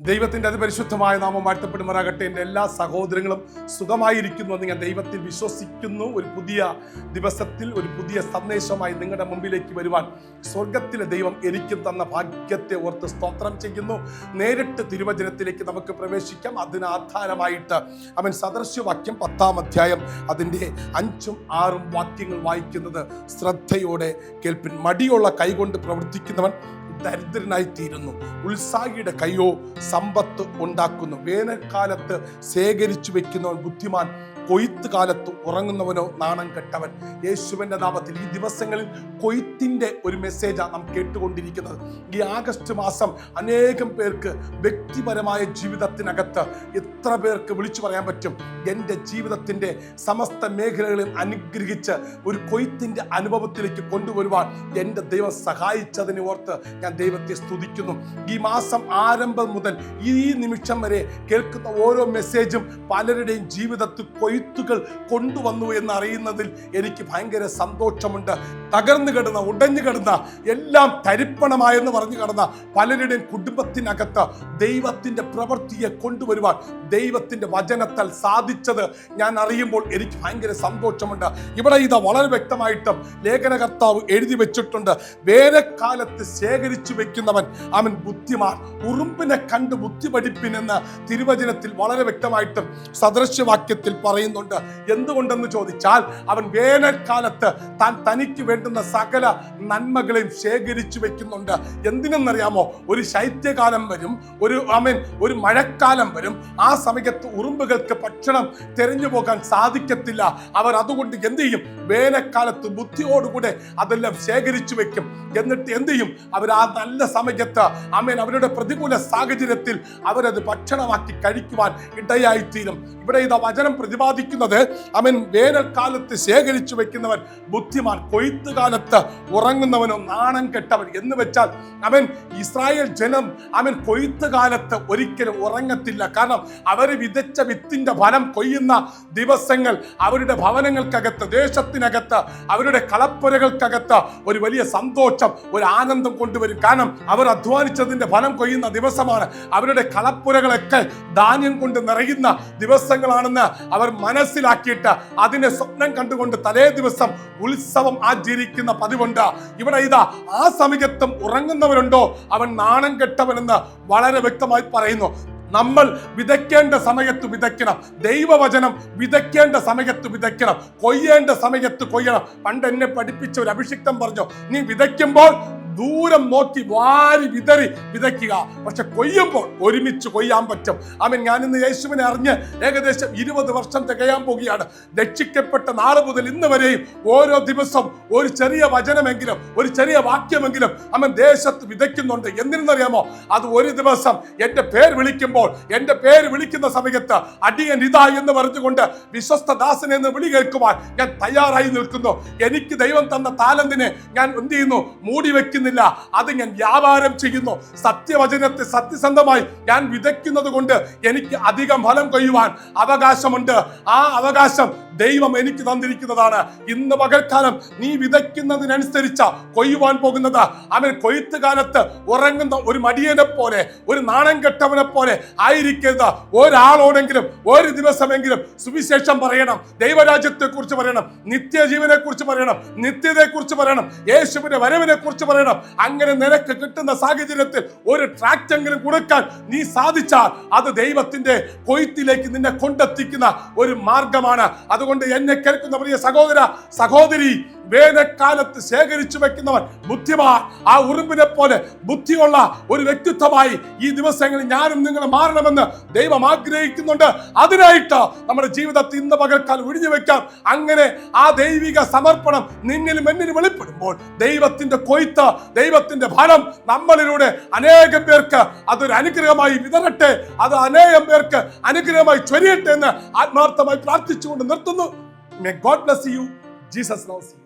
ദൈവത്തിൻ്റെ അതിപരിശുദ്ധമായ നാമം വാഴ്ത്തപ്പെടുമാറാകട്ടെ. എൻ്റെ എല്ലാ സഹോദരങ്ങളും സുഖമായിരിക്കുന്നു എന്ന് ഞാൻ ദൈവത്തിൽ വിശ്വസിക്കുന്നു. ഒരു പുതിയ ദിവസത്തിൽ ഒരു പുതിയ സന്ദേശമായി നിങ്ങളുടെ മുമ്പിലേക്ക് വരുവാൻ സ്വർഗത്തിലെ ദൈവം എനിക്കും തന്ന ഭാഗ്യത്തെ ഓർത്ത് സ്തോത്രം ചെയ്യുന്നു. നേരിട്ട് തിരുവചനത്തിലേക്ക് നമുക്ക് പ്രവേശിക്കാം. അതിന് ആധാരമായിട്ട് അവൻ സദൃശ്യവാക്യം 10-ാം അധ്യായം അതിൻ്റെ 5ഉം 6ഉം വാക്യങ്ങൾ വായിക്കുന്നത് ശ്രദ്ധയോടെ കേൾപ്പിൻ. മടിയുള്ള കൈകൊണ്ട് പ്രവർത്തിക്കുന്നവൻ ദരിദ്രനായി തീരുന്നു, ഉത്സാഹിയുടെ കൈയോ സമ്പത്ത് ഉണ്ടാക്കുന്നു. വേനൽക്കാലത്ത് ശേഖരിച്ചു വെക്കുന്നവൻ ബുദ്ധിമാൻ, കൊയ്ത്ത് കാലത്ത് ഉറങ്ങുന്നവനോ നാണം കെട്ടവൻ. യേശുവിൻ്റെ നാമത്തിൽ ഈ ദിവസങ്ങളിൽ കൊയ്ത്തിൻ്റെ ഒരു മെസ്സേജാണ് നാം കേട്ടുകൊണ്ടിരിക്കുന്നത്. ഈ ആഗസ്റ്റ് മാസം അനേകം പേർക്ക് വ്യക്തിപരമായ ജീവിതത്തിനകത്ത് എത്ര പേർക്ക് വിളിച്ചു പറയാൻ പറ്റും, എൻ്റെ ജീവിതത്തിൻ്റെ സമസ്ത മേഖലകളിൽ അനുഗ്രഹിച്ച് ഒരു കൊയ്ത്തിൻ്റെ അനുഭവത്തിലേക്ക് കൊണ്ടുവരുവാൻ എൻ്റെ ദൈവം സഹായിച്ചതിനെ ഓർത്ത് ഞാൻ ദൈവത്തെ സ്തുതിക്കുന്നു. ഈ മാസം ആരംഭം മുതൽ ഈ നിമിഷം വരെ കേൾക്കുന്ന ഓരോ മെസ്സേജും പലരുടെയും ജീവിതത്തിൽ കൊയ്ത്തുകൾ കൊണ്ടുവന്നു എന്നറിയുന്നതിൽ എനിക്ക് ഭയങ്കര സന്തോഷമുണ്ട്. തകർന്നു കിടന്ന, ഉടഞ്ഞു കിടന്ന, എല്ലാം തരിപ്പണമായെന്ന് പറഞ്ഞു കിടന്ന പലരുടെയും കുടുംബത്തിനകത്ത് ദൈവത്തിൻ്റെ പ്രവൃത്തിയെ കൊണ്ടുവരുവാൻ ദൈവത്തിൻ്റെ വചനത്താൽ സാധിച്ചത് ഞാൻ അറിയുമ്പോൾ എനിക്ക് ഭയങ്കര സന്തോഷമുണ്ട്. ഇവിടെ ഇത് വളരെ വ്യക്തമായിട്ടും ലേഖനകർത്താവ് എഴുതി വെച്ചിട്ടുണ്ട്. വേനൽക്കാലത്ത് ശേഖരിച്ചു വെക്കുന്നവൻ അവൻ ബുദ്ധിമാൻ, ഉറുമ്പിനെ കണ്ട് ബുദ്ധി പഠിപ്പിനെന്ന് തിരുവചനത്തിൽ വളരെ വ്യക്തമായിട്ടും സദൃശ്യവാക്യത്തിൽ പറയുന്നുണ്ട്. എന്തുകൊണ്ടെന്ന് ചോദിച്ചാൽ അവൻ വേനൽക്കാലത്ത് താൻ തനിക്ക് വേണ്ടുന്ന സകല നന്മകളെയും ശേഖരിച്ചു വെക്കുന്നുണ്ട്. എന്തിനെന്നറിയാമോ? ഒരു ശൈത്യകാലം വരും, ഒരു മഴക്കാലം വരും. ആ സമയത്ത് ഉറുമ്പുകൾക്ക് ഭക്ഷണം തെരഞ്ഞു പോകാൻ സാധിക്കത്തില്ല. അവർ അതുകൊണ്ട് എന്ത് ചെയ്യും? വേനൽക്കാലത്ത് ബുദ്ധിയോടുകൂടെ അതെല്ലാം ശേഖരിച്ചു വെക്കും. എന്നിട്ട് എന്ത് ചെയ്യും? അവർ ആ നല്ല സമയത്ത് അവരുടെ പ്രതികൂല സാഹചര്യത്തിൽ അവരത് ഭക്ഷണമാക്കി കഴിക്കുവാൻ ഇടയായിത്തീരും. ഇവിടെ ഇതാ വചനം പ്രതിപാദിക്കുന്നത് വേനൽക്കാലത്ത് ശേഖരിച്ചു വെക്കുന്നവൻ ബുദ്ധിമാൻ, കൊയ്ത്ത് കാലത്ത് ഉറങ്ങുന്നവനോ നാണം കെട്ടവൻ. എന്ന് വെച്ചാൽ ഇസ്രായേൽ ജനം കൊയ്ത്ത് കാലത്ത് ഒരിക്കലും ഉറങ്ങത്തില്ല. കാരണം അവർ വിതച്ച വിത്തിന്റെ ഫലം കൊയ്യുന്ന ദിവസങ്ങൾ അവരുടെ ഭവനങ്ങൾക്കകത്ത്, ദേശത്തിനകത്ത്, അവരുടെ കളപ്പുരകൾക്കകത്ത് ഒരു വലിയ സന്തോഷം, ഒരു ആനന്ദം കൊണ്ടുവരും. കാരണം അവർ അധ്വാനിച്ചതിന്റെ ഫലം കൊയ്യുന്ന ദിവസമാണ്. അവരുടെ കളപ്പുരകളൊക്കെ ധാന്യം കൊണ്ട് നിറയുന്ന ദിവസങ്ങളാണെന്ന് അവർ മനസ്സിലാക്കിയിട്ട് അതിനെ സ്വപ്നം കണ്ടുകൊണ്ട് തലേ ദിവസം ഉത്സവം ആചരിക്കുന്ന പതിവുണ്ട്. ഇവിടെ ഇതാ ആ സമയത്തും ഉറങ്ങുന്നവരുണ്ടോ അവൻ നാണം കെട്ടവനെന്ന് വളരെ വ്യക്തമായി പറയുന്നു. നമ്മൾ വിതയ്ക്കേണ്ട സമയത്ത് വിതയ്ക്കണം. ദൈവവചനം വിതയ്ക്കേണ്ട സമയത്ത് വിതയ്ക്കണം, കൊയ്യേണ്ട സമയത്ത് കൊയ്യണം. പണ്ട് എന്നെ പഠിപ്പിച്ച ഒരു അഭിഷിക്തം പറഞ്ഞു, നീ വിതയ്ക്കുമ്പോൾ ദൂരം നോക്കി വാരി വിതറി വിതയ്ക്കുക, പക്ഷെ കൊയ്യുമ്പോൾ ഒരുമിച്ച് കൊയ്യാൻ പറ്റും. ഞാനിന്ന് യേശുവിനെ അറിഞ്ഞ് ഏകദേശം 20 വർഷം തികയാൻ പോകുകയാണ്. രക്ഷിക്കപ്പെട്ട നാൾ മുതൽ ഇന്ന് വരെയും ഓരോ ദിവസം ഒരു ചെറിയ വചനമെങ്കിലും, ഒരു ചെറിയ വാക്യമെങ്കിലും ദേശത്ത് വിതയ്ക്കുന്നുണ്ട്. എന്തിനെന്നറിയാമോ? അത് ഒരു ദിവസം എൻ്റെ പേര് വിളിക്കുമ്പോൾ, എൻ്റെ പേര് വിളിക്കുന്ന സമയത്ത് അടിയൻ ഇതാ എന്ന് പറഞ്ഞുകൊണ്ട് വിശ്വസ്ത ദാസനെ എന്ന് വിളി കേൾക്കുവാൻ ഞാൻ തയ്യാറായി നിൽക്കുന്നു. എനിക്ക് ദൈവം തന്ന താലന്തിനെ ഞാൻ എന്ത് ചെയ്യുന്നു? മൂടി വെക്കുന്നു. അത് ഞാൻ വ്യാപാരം ചെയ്യുന്നു. സത്യവചനത്തെ സത്യസന്ധമായി ഞാൻ വിതയ്ക്കുന്നത് കൊണ്ട് എനിക്ക് അധികം ഫലം കൊയ്യുവാൻ അവകാശമുണ്ട്. ആ അവകാശം ദൈവം എനിക്ക് തന്നിരിക്കുന്നതാണ്. ഇന്ന് പകൽക്കാലം നീ വിതയ്ക്കുന്നതിനനുസരിച്ച കൊയ്യുവാൻ പോകുന്നത്. കൊയ്ത്ത് കാലത്ത് ഉറങ്ങുന്ന ഒരു മടിയനെ പോലെ, ഒരു നാണം കെട്ടവനെ പോലെ ആയിരിക്കരുത്. ഒരാളോടെങ്കിലും ഒരു ദിവസമെങ്കിലും സുവിശേഷം പറയണം, ദൈവരാജ്യത്തെ കുറിച്ച് പറയണം, നിത്യജീവനെ കുറിച്ച് പറയണം, നിത്യതയെ കുറിച്ച് പറയണം, യേശുവിന്റെ വരവിനെ കുറിച്ച് പറയണം. അങ്ങനെ നിനക്ക് കിട്ടുന്ന സാഹചര്യത്തിൽ ഒരു ട്രാക്റ്റെങ്കിലും കൊടുക്കാൻ നീ സാധിച്ചാൽ അത് ദൈവത്തിന്റെ കൊയ്ത്തിലേക്ക് നിന്നെ കൊണ്ടെത്തിക്കുന്ന ഒരു മാർഗമാണ്. അതുകൊണ്ട് എന്നെ കേൾക്കുന്ന പ്രിയ സഹോദര, സഹോദരി, വേനൽക്കാലത്ത് ശേഖരിച്ചു വെക്കുന്നവൻ ബുദ്ധിമാൻ. ആ ഉറുമ്പിനെ പോലെ ബുദ്ധിയുള്ള ഒരു വ്യക്തിത്വമായി ഈ ദിവസങ്ങളിൽ ഞാനും നിങ്ങൾ മാറണമെന്ന് ദൈവം ആഗ്രഹിക്കുന്നുണ്ട്. അതിനായിട്ട് നമ്മുടെ ജീവിതത്തിൽ ഇന്ന് പകൽക്കാലം ഒഴിഞ്ഞു വെക്കാം. അങ്ങനെ ആ ദൈവിക സമർപ്പണം നിന്നിലും എന്നിലും വെളിപ്പെടുമ്പോൾ ദൈവത്തിന്റെ കൊയ്ത്ത്, ദൈവത്തിന്റെ ഫലം നമ്മളിലൂടെ അനേകം പേർക്ക് അതൊരു അനുഗ്രഹമായി വിതരട്ടെ, അത് അനേകം പേർക്ക് അനുഗ്രഹമായി ചൊരിയട്ടെ എന്ന് ആത്മാർത്ഥമായി പ്രാർത്ഥിച്ചുകൊണ്ട് നിർത്തുന്നു. May God bless you. Jesus loves you.